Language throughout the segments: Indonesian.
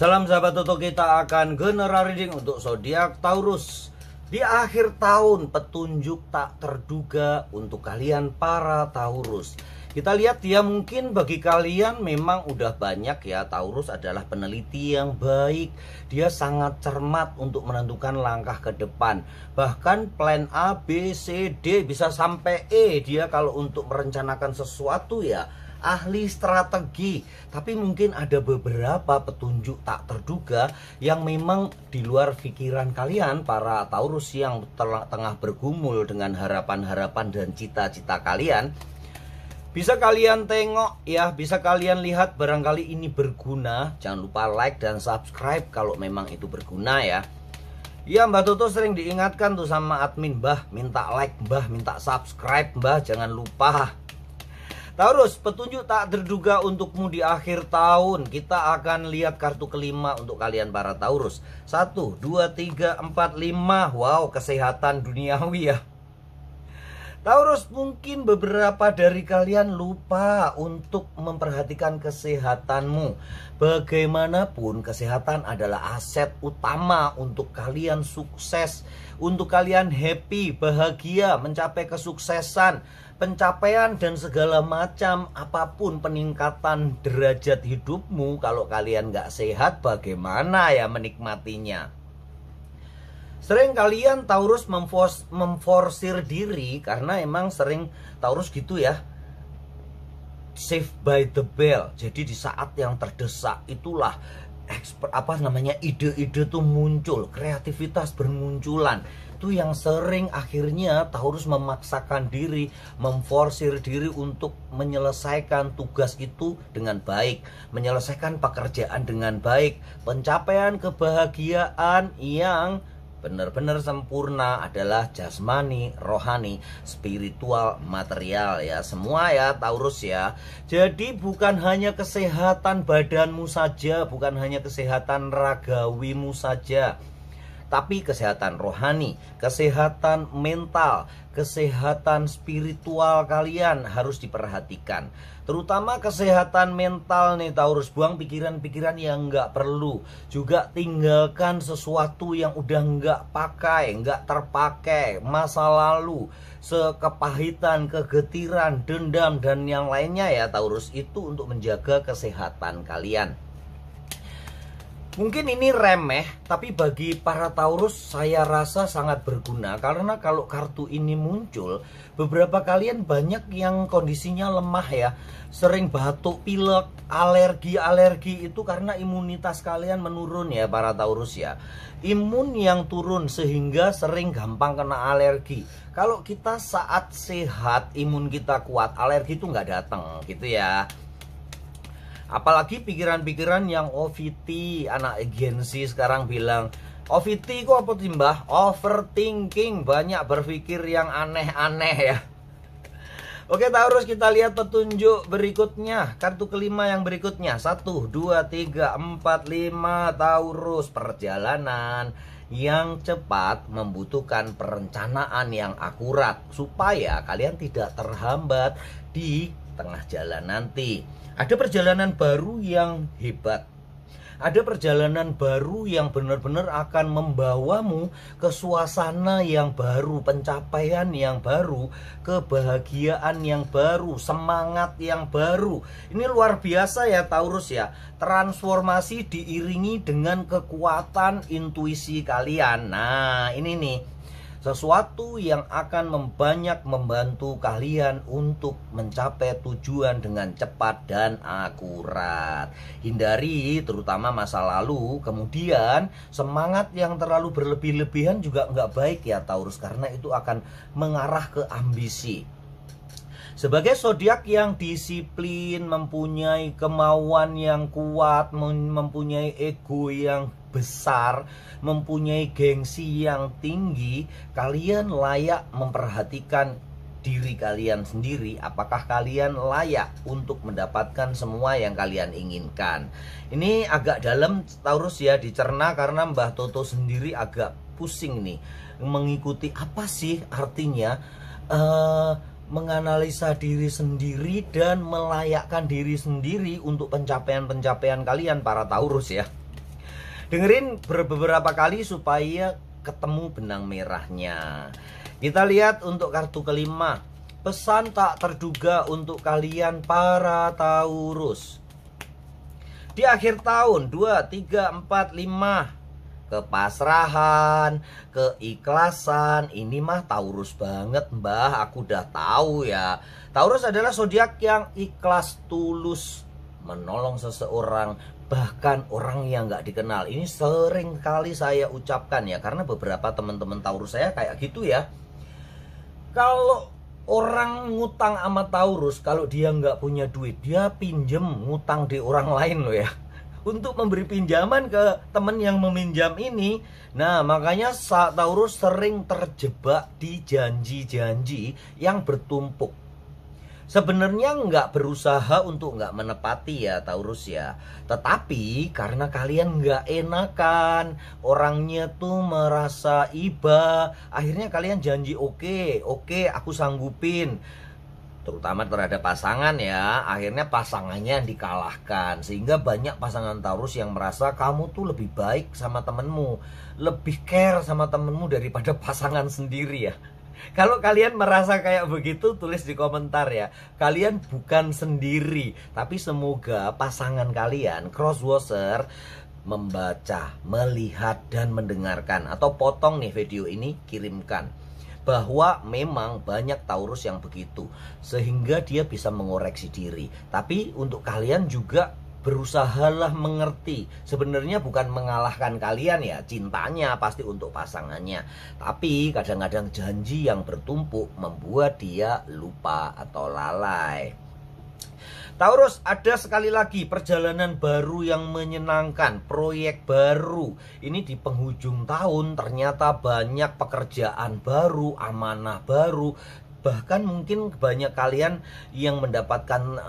Salam sahabat Toto, kita akan general reading untuk zodiak Taurus. Di akhir tahun petunjuk tak terduga untuk kalian para Taurus. Kita lihat ya, mungkin bagi kalian memang udah banyak ya, Taurus adalah peneliti yang baik. Dia sangat cermat untuk menentukan langkah ke depan. Bahkan plan A, B, C, D bisa sampai E. Dia kalau untuk merencanakan sesuatu ya ahli strategi. Tapi mungkin ada beberapa petunjuk tak terduga yang memang di luar pikiran kalian para Taurus yang tengah bergumul dengan harapan-harapan dan cita-cita kalian. Bisa kalian tengok ya, bisa kalian lihat, barangkali ini berguna. Jangan lupa like dan subscribe kalau memang itu berguna ya. Ya, Mbak Toto sering diingatkan tuh sama admin, Mbah minta like, Mbah minta subscribe, Mbah jangan lupa. Taurus, petunjuk tak terduga untukmu di akhir tahun. Kita akan lihat kartu kelima untuk kalian para Taurus. 1, 2, 3, 4, 5. Wow, kesehatan duniawi ya. Taurus, mungkin beberapa dari kalian lupa untuk memperhatikan kesehatanmu. Bagaimanapun, kesehatan adalah aset utama untuk kalian sukses, untuk kalian happy, bahagia, mencapai kesuksesan, pencapaian dan segala macam apapun peningkatan derajat hidupmu. Kalau kalian nggak sehat, bagaimana ya menikmatinya? Sering kalian Taurus memforsir diri, karena emang sering Taurus gitu ya, saved by the bell. Jadi di saat yang terdesak itulah ide-ide tuh muncul, kreativitas bermunculan. Itu yang sering akhirnya Taurus memaksakan diri, memforsir diri untuk menyelesaikan tugas itu dengan baik, menyelesaikan pekerjaan dengan baik. Pencapaian kebahagiaan yang benar-benar sempurna adalah jasmani, rohani, spiritual, material ya, semua ya Taurus ya. Jadi bukan hanya kesehatan badanmu saja, bukan hanya kesehatan ragawimu saja, tapi kesehatan rohani, kesehatan mental, kesehatan spiritual kalian harus diperhatikan. Terutama kesehatan mental nih Taurus. Buang pikiran-pikiran yang nggak perlu. Juga tinggalkan sesuatu yang udah nggak pakai, nggak terpakai, masa lalu, kepahitan, kegetiran, dendam, dan yang lainnya ya Taurus. Itu untuk menjaga kesehatan kalian. Mungkin ini remeh, tapi bagi para Taurus saya rasa sangat berguna. Karena kalau kartu ini muncul, beberapa kalian banyak yang kondisinya lemah ya. Sering batuk, pilek, alergi itu karena imunitas kalian menurun ya para Taurus ya. Imun yang turun sehingga sering gampang kena alergi. Kalau kita saat sehat, imun kita kuat, alergi itu nggak datang gitu ya. Apalagi pikiran-pikiran yang OVT, anak agensi sekarang bilang, OVT kok apa timbah? Overthinking, banyak berpikir yang aneh-aneh ya. Oke Taurus, kita lihat petunjuk berikutnya. Kartu kelima yang berikutnya. 1, 2, 3, 4, 5. Taurus, perjalanan yang cepat membutuhkan perencanaan yang akurat supaya kalian tidak terhambat di tengah jalan nanti. Ada perjalanan baru yang hebat. Ada perjalanan baru yang benar-benar akan membawamu ke suasana yang baru, pencapaian yang baru, kebahagiaan yang baru, semangat yang baru. Ini luar biasa ya Taurus ya. Transformasi diiringi dengan kekuatan intuisi kalian. Nah, ini nih sesuatu yang akan banyak membantu kalian untuk mencapai tujuan dengan cepat dan akurat. Hindari terutama masa lalu. Kemudian semangat yang terlalu berlebih-lebihan juga nggak baik ya Taurus, karena itu akan mengarah ke ambisi. Sebagai zodiak yang disiplin, mempunyai kemauan yang kuat, mempunyai ego yang besar, mempunyai gengsi yang tinggi, kalian layak memperhatikan diri kalian sendiri. Apakah kalian layak untuk mendapatkan semua yang kalian inginkan? Ini agak dalam Taurus ya dicerna, karena Mbah Toto sendiri agak pusing nih mengikuti apa sih artinya menganalisa diri sendiri dan melayakkan diri sendiri untuk pencapaian-pencapaian kalian para Taurus ya. Dengerin beberapa kali supaya ketemu benang merahnya. Kita lihat untuk kartu kelima. Pesan tak terduga untuk kalian para Taurus. Di akhir tahun 2, 3, 4, 5. Kepasrahan, keikhlasan. Ini mah Taurus banget mbah, aku udah tahu ya. Taurus adalah zodiak yang ikhlas tulus menolong seseorang, bahkan orang yang nggak dikenal. Ini sering kali saya ucapkan ya, karena beberapa teman-teman Taurus saya kayak gitu ya. Kalau orang ngutang sama Taurus, kalau dia nggak punya duit, dia pinjem ngutang di orang lain loh ya, untuk memberi pinjaman ke teman yang meminjam ini. Nah makanya Taurus sering terjebak di janji-janji yang bertumpuk. Sebenarnya nggak berusaha untuk nggak menepati ya Taurus ya, tetapi karena kalian nggak enakan, orangnya tuh merasa iba, akhirnya kalian janji oke, aku sanggupin, terutama terhadap pasangan ya. Akhirnya pasangannya dikalahkan, sehingga banyak pasangan Taurus yang merasa kamu tuh lebih baik sama temenmu, lebih care sama temenmu daripada pasangan sendiri ya. Kalau kalian merasa kayak begitu, tulis di komentar ya. Kalian bukan sendiri, tapi semoga pasangan kalian crosswatcher membaca, melihat, dan mendengarkan. Atau potong nih video ini, kirimkan bahwa memang banyak Taurus yang begitu, sehingga dia bisa mengoreksi diri. Tapi untuk kalian juga berusahalah mengerti, sebenarnya bukan mengalahkan kalian ya, cintanya pasti untuk pasangannya, tapi kadang-kadang janji yang bertumpuk membuat dia lupa atau lalai. Taurus, ada sekali lagi perjalanan baru yang menyenangkan, proyek baru. Ini di penghujung tahun ternyata banyak pekerjaan baru, amanah baru. Bahkan mungkin banyak kalian yang mendapatkan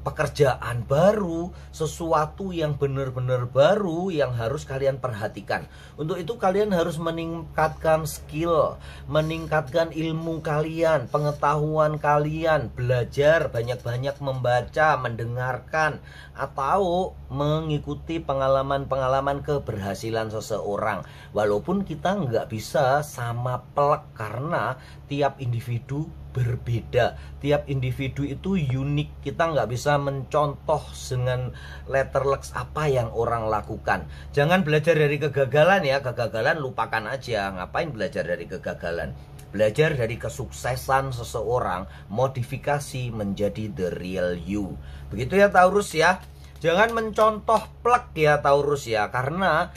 pekerjaan baru, sesuatu yang benar-benar baru yang harus kalian perhatikan. Untuk itu kalian harus meningkatkan skill, meningkatkan ilmu kalian, pengetahuan kalian, belajar banyak-banyak, membaca, mendengarkan, atau mengikuti pengalaman-pengalaman keberhasilan seseorang. Walaupun kita nggak bisa sama plek karena tiap individu berbeda, tiap individu itu unik. Kita nggak bisa mencontoh dengan letterlex apa yang orang lakukan. Jangan belajar dari kegagalan ya, kegagalan lupakan aja. Ngapain belajar dari kegagalan? Belajar dari kesuksesan seseorang, modifikasi menjadi the real you. Begitu ya Taurus ya. Jangan mencontoh plek ya Taurus ya, karena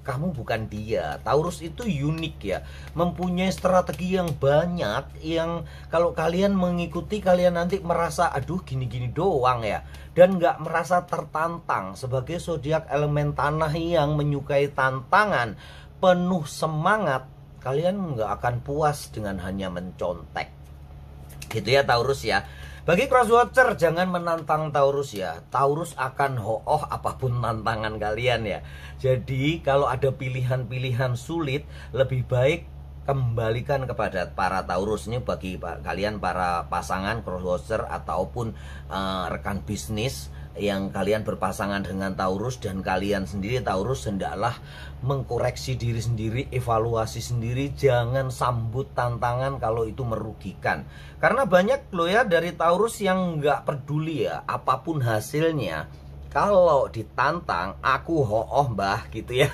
kamu bukan dia. Taurus itu unik ya, mempunyai strategi yang banyak, yang kalau kalian mengikuti kalian nanti merasa aduh gini-gini doang ya, dan nggak merasa tertantang. Sebagai zodiak elemen tanah yang menyukai tantangan, penuh semangat, kalian nggak akan puas dengan hanya mencontek. Gitu ya Taurus ya. Bagi crosswatcher, jangan menantang Taurus ya. Taurus akan ho'oh apapun tantangan kalian ya. Jadi kalau ada pilihan-pilihan sulit, lebih baik kembalikan kepada para Taurus. Ini bagi kalian para pasangan crosswatcher ataupun rekan bisnis yang kalian berpasangan dengan Taurus, dan kalian sendiri Taurus hendaklah mengkoreksi diri sendiri, evaluasi sendiri, jangan sambut tantangan kalau itu merugikan. Karena banyak loh ya dari Taurus yang nggak peduli ya apapun hasilnya, kalau ditantang aku ho'oh mbah gitu ya.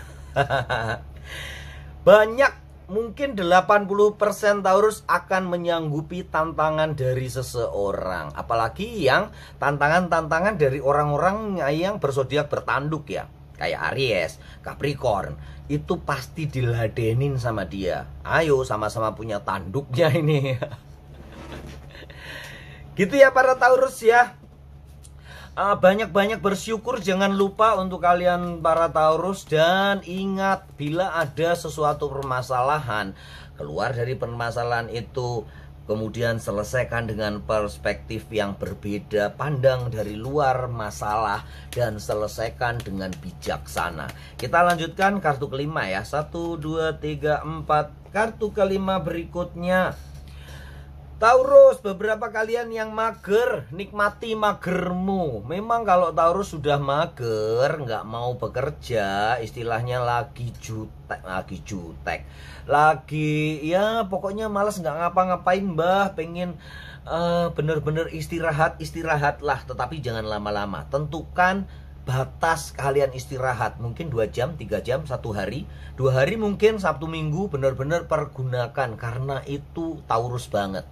Banyak, mungkin 80% Taurus akan menyanggupi tantangan dari seseorang. Apalagi yang tantangan-tantangan dari orang-orang yang berzodiak bertanduk ya, kayak Aries, Capricorn. Itu pasti diladenin sama dia. Ayo sama-sama punya tanduknya ini. Gitu ya para Taurus ya. Banyak-banyak bersyukur, jangan lupa untuk kalian para Taurus. Dan ingat, bila ada sesuatu permasalahan, keluar dari permasalahan itu, kemudian selesaikan dengan perspektif yang berbeda, pandang dari luar masalah dan selesaikan dengan bijaksana. Kita lanjutkan kartu kelima ya. 1, 2, 3, 4. Kartu kelima berikutnya, Taurus, beberapa kalian yang mager, nikmati magermu. Memang kalau Taurus sudah mager, nggak mau bekerja, istilahnya lagi jutek, lagi ya pokoknya malas nggak ngapa-ngapain mbah, pengen bener-bener istirahat lah. Tetapi jangan lama-lama, tentukan batas kalian istirahat, mungkin 2 jam, 3 jam, 1 hari, 2 hari mungkin, Sabtu Minggu benar-benar pergunakan, karena itu Taurus banget.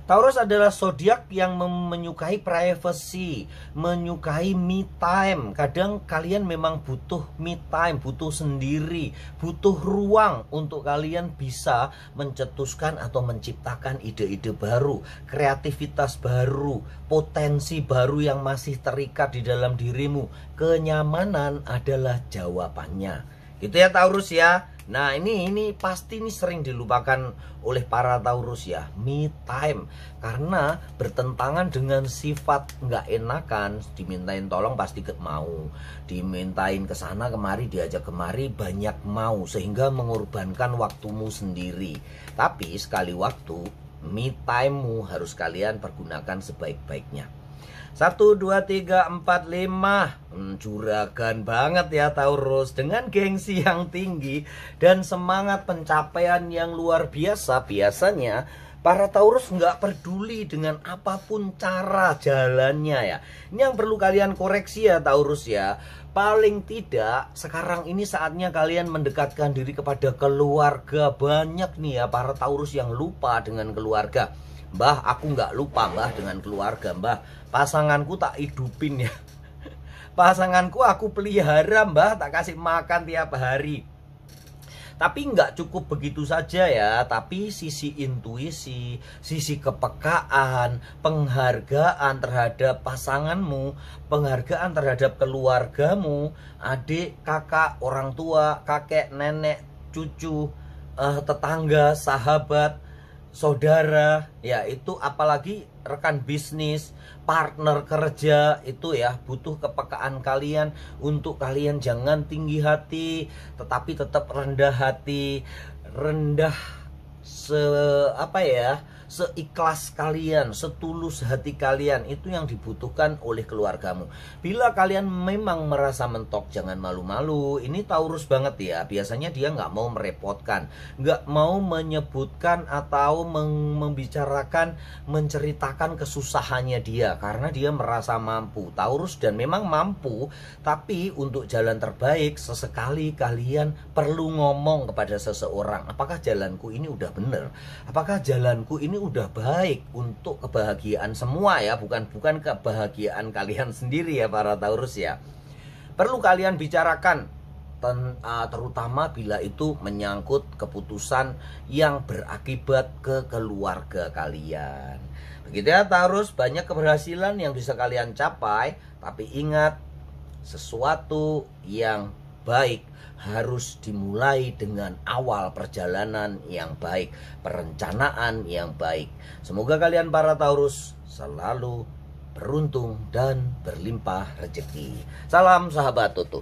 Taurus adalah zodiak yang menyukai privacy, menyukai me time. Kadang kalian memang butuh me time, butuh sendiri, butuh ruang untuk kalian bisa mencetuskan atau menciptakan ide-ide baru, kreativitas baru, potensi baru yang masih terikat di dalam dirimu. Kenyamanan adalah jawabannya. Gitu ya Taurus ya. Nah ini pasti sering dilupakan oleh para Taurus ya, me time. Karena bertentangan dengan sifat nggak enakan, dimintain tolong pasti mau, dimintain kesana kemari, diajak kemari banyak mau, sehingga mengorbankan waktumu sendiri. Tapi sekali waktu, me time-mu harus kalian pergunakan sebaik-baiknya. 1, 2, 3, 4, 5. Juragan banget ya Taurus, dengan gengsi yang tinggi dan semangat pencapaian yang luar biasa. Biasanya para Taurus nggak peduli dengan apapun cara jalannya ya. Ini yang perlu kalian koreksi ya Taurus ya. Paling tidak sekarang ini saatnya kalian mendekatkan diri kepada keluarga. Banyak nih ya para Taurus yang lupa dengan keluarga. Mbah, aku nggak lupa mbah dengan keluarga mbah. Pasanganku tak hidupin ya. Pasanganku aku pelihara mbah, tak kasih makan tiap hari. Tapi nggak cukup begitu saja ya. Tapi sisi intuisi, sisi kepekaan, penghargaan terhadap pasanganmu, penghargaan terhadap keluargamu, adik, kakak, orang tua, kakek, nenek, cucu, tetangga, sahabat, saudara, ya itu apalagi rekan bisnis, partner kerja, itu ya butuh kepekaan kalian untuk kalian jangan tinggi hati, tetapi tetap rendah hati, seikhlas kalian, setulus hati kalian, itu yang dibutuhkan oleh keluargamu. Bila kalian memang merasa mentok, jangan malu-malu. Ini Taurus banget ya, biasanya dia nggak mau merepotkan, nggak mau menyebutkan atau membicarakan, menceritakan kesusahannya dia, karena dia merasa mampu. Taurus dan memang mampu, tapi untuk jalan terbaik sesekali kalian perlu ngomong kepada seseorang, apakah jalanku ini udah bener, apakah jalanku ini udah baik untuk kebahagiaan semua ya, bukan kebahagiaan kalian sendiri ya para Taurus ya. Perlu kalian bicarakan, terutama bila itu menyangkut keputusan yang berakibat ke keluarga kalian. Begitu ya Taurus, banyak keberhasilan yang bisa kalian capai, tapi ingat, sesuatu yang baik harus dimulai dengan awal perjalanan yang baik, perencanaan yang baik. Semoga kalian para Taurus selalu beruntung dan berlimpah rezeki. Salam sahabat Tutuh.